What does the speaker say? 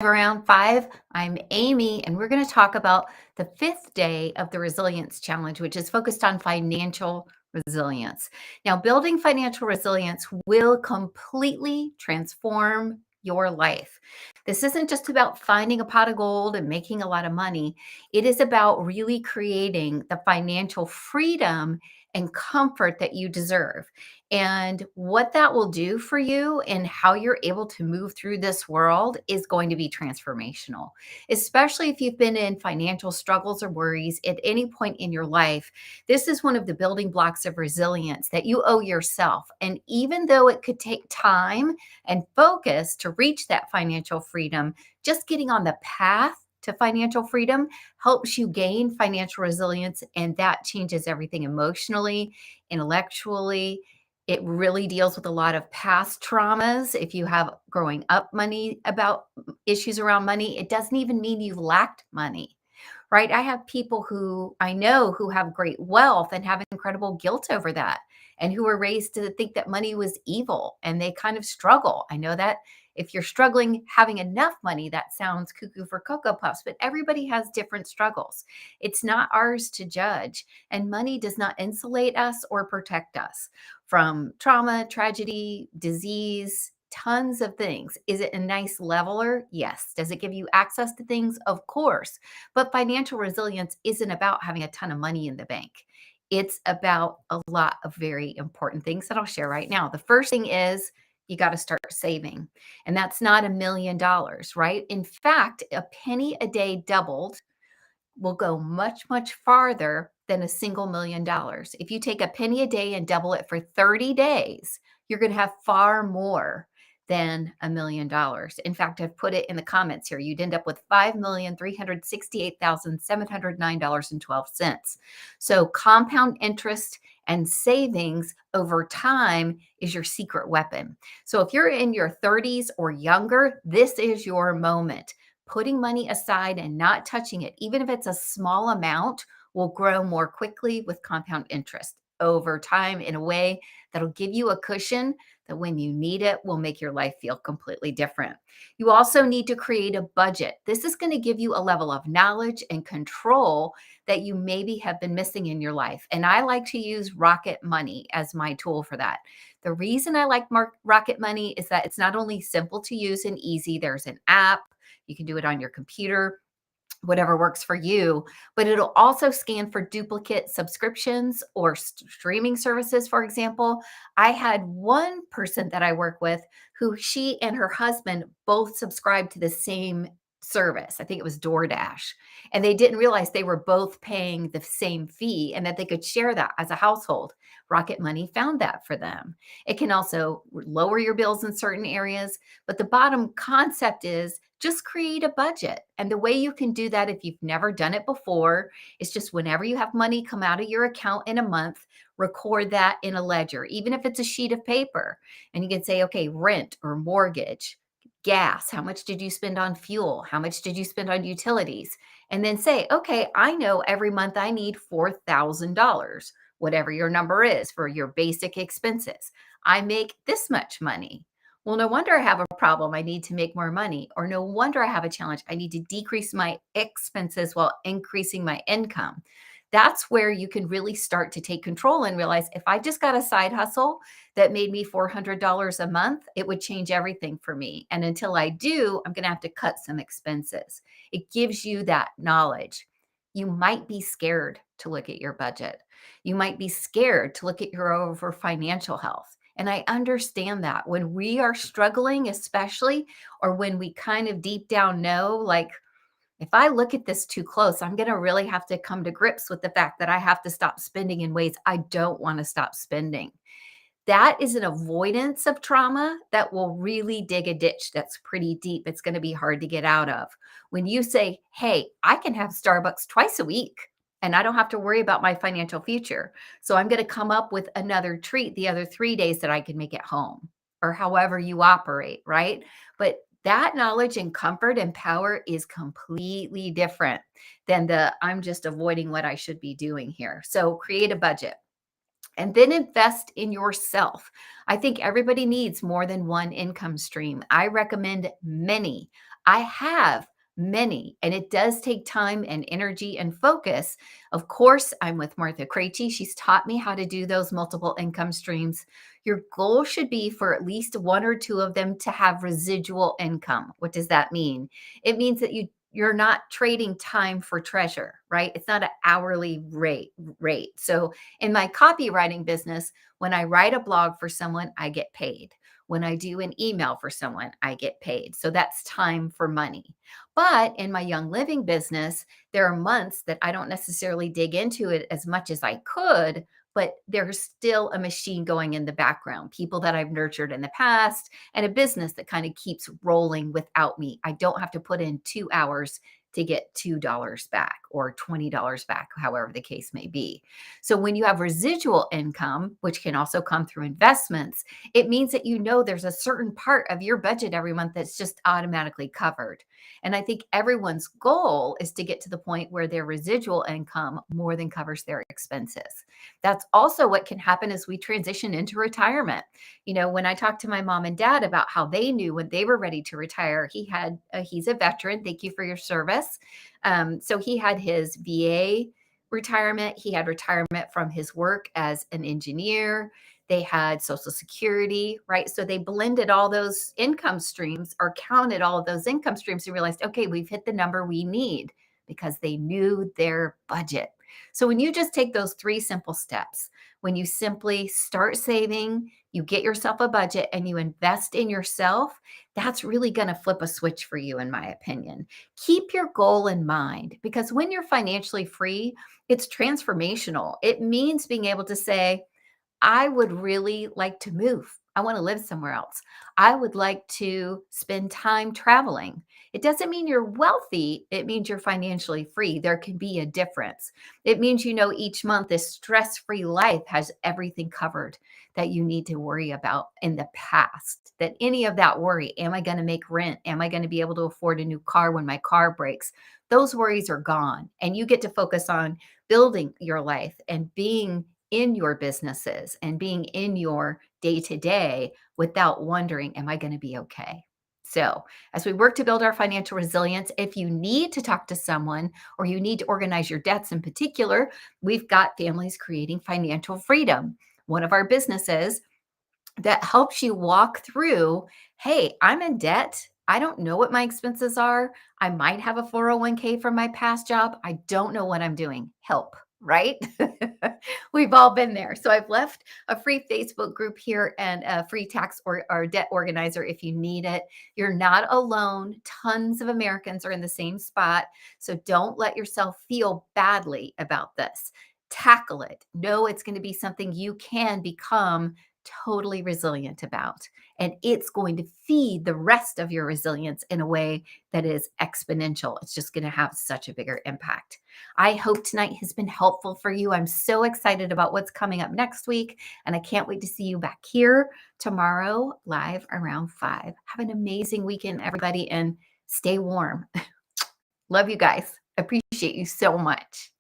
Around five. I'm Amy, and we're going to talk about the fifth day of the Resilience Challenge, which is focused on financial resilience. Now, building financial resilience will completely transform your life. This isn't just about finding a pot of gold and making a lot of money, it is about really creating the financial freedom and comfort that you deserve. And what that will do for you and how you're able to move through this world is going to be transformational, especially if you've been in financial struggles or worries at any point in your life. This is one of the building blocks of resilience that you owe yourself. And even though it could take time and focus to reach that financial freedom, just getting on the path to financial freedom helps you gain financial resilience, and that changes everything emotionally, intellectually. It really deals with a lot of past traumas. If you have growing up money about issues around money, it doesn't even mean you've lacked money, right? I have people who I know who have great wealth and have incredible guilt over that, and who were raised to think that money was evil and they kind of struggle. I know that if you're struggling having enough money, that sounds cuckoo for Cocoa Puffs, but everybody has different struggles. It's not ours to judge, and money does not insulate us or protect us from trauma, tragedy, disease, tons of things. Is it a nice leveler? Yes. Does it give you access to things? Of course. But financial resilience isn't about having a ton of money in the bank. It's about a lot of very important things that I'll share right now. The first thing is you got to start saving. And that's not $1 million, right? In fact, a penny a day doubled will go much, much farther than a single $1 million. If you take a penny a day and double it for 30 days, you're going to have far more than $1 million. In fact, I've put it in the comments here. You'd end up with $5,368,709.12. So compound interest and savings over time is your secret weapon. So if you're in your 30s or younger, this is your moment. Putting money aside and not touching it, even if it's a small amount, will grow more quickly with compound interest over time in a way that'll give you a cushion that when you need it will make your life feel completely different. You also need to create a budget. This is going to give you a level of knowledge and control that you maybe have been missing in your life. And I like to use Rocket Money as my tool for that. The reason I like Rocket Money is that it's not only simple to use and easy, there's an app. You can do it on your computer, whatever works for you, but it'll also scan for duplicate subscriptions or streaming services. For example, I had one person that I work with who she and her husband both subscribed to the same service. I think it was DoorDash. And they didn't realize they were both paying the same fee and that they could share that as a household. Rocket Money found that for them. It can also lower your bills in certain areas, but the bottom concept is just create a budget. And the way you can do that if you've never done it before is just whenever you have money come out of your account in a month, record that in a ledger, even if it's a sheet of paper. And you can say, okay, rent or mortgage, gas, how much did you spend on fuel? How much did you spend on utilities? And then say, okay, I know every month I need $4,000, whatever your number is for your basic expenses. I make this much money. Well, no wonder I have a problem. I need to make more money. Or no wonder I have a challenge. I need to decrease my expenses while increasing my income. That's where you can really start to take control and realize if I just got a side hustle that made me $400 a month, it would change everything for me. And until I do, I'm going to have to cut some expenses. It gives you that knowledge. You might be scared to look at your budget. You might be scared to look at your over financial health. And I understand that when we are struggling, especially, or when we kind of deep down know, like, if I look at this too close, I'm going to really have to come to grips with the fact that I have to stop spending in ways I don't want to stop spending. That is an avoidance of trauma that will really dig a ditch that's pretty deep. It's going to be hard to get out of. When you say, hey, I can have Starbucks twice a week and I don't have to worry about my financial future. So I'm going to come up with another treat the other 3 days that I can make at home or however you operate, right? But that knowledge and comfort and power is completely different than the I'm just avoiding what I should be doing here. So create a budget and then invest in yourself. I think everybody needs more than one income stream. I recommend many. I have many, and it does take time and energy and focus. Of course, I'm with Martha Krejci. She's taught me how to do those multiple income streams. Your goal should be for at least one or two of them to have residual income. What does that mean? It means that you're not trading time for treasure, right? It's not an hourly rate. So in my copywriting business, when I write a blog for someone, I get paid. When I do an email for someone, I get paid. So that's time for money. But in my Young Living business, there are months that I don't necessarily dig into it as much as I could, but there's still a machine going in the background, people that I've nurtured in the past, and a business that kind of keeps rolling without me. I don't have to put in 2 hours to get $2 back or $20 back, however the case may be. So when you have residual income, which can also come through investments, it means that you know there's a certain part of your budget every month that's just automatically covered. And I think everyone's goal is to get to the point where their residual income more than covers their expenses. That's also what can happen as we transition into retirement. When I talked to my mom and dad about how they knew when they were ready to retire, he's a veteran. Thank you for your service. So he had his VA retirement. He had retirement from his work as an engineer. They had Social Security, right? So they blended all those income streams or counted all of those income streams and realized, okay, we've hit the number we need because they knew their budget. So when you just take those three simple steps, when you simply start saving, you get yourself a budget and you invest in yourself, that's really going to flip a switch for you, in my opinion. Keep your goal in mind because when you're financially free, it's transformational. It means being able to say, I would really like to move. I want to live somewhere else. I would like to spend time traveling. It doesn't mean you're wealthy. It means you're financially free. There can be a difference. It means each month this stress free life has everything covered that you need to worry about in the past. That any of that worry, am I going to make rent? Am I going to be able to afford a new car when my car breaks? Those worries are gone. And you get to focus on building your life and being in your businesses and being in your day to day without wondering, am I going to be okay? So, as we work to build our financial resilience, if you need to talk to someone or you need to organize your debts in particular, we've got Families Creating Financial Freedom, one of our businesses that helps you walk through, hey, I'm in debt. I don't know what my expenses are. I might have a 401k from my past job. I don't know what I'm doing. Help, right? We've all been there. So I've left a free Facebook group here and a free tax or debt organizer if you need it. You're not alone. Tons of Americans are in the same spot. So don't let yourself feel badly about this. Tackle it. Know it's going to be something you can become totally resilient about. And it's going to feed the rest of your resilience in a way that is exponential. It's just going to have such a bigger impact. I hope tonight has been helpful for you. I'm so excited about what's coming up next week. And I can't wait to see you back here tomorrow, live around 5. Have an amazing weekend, everybody, and stay warm. Love you guys. Appreciate you so much.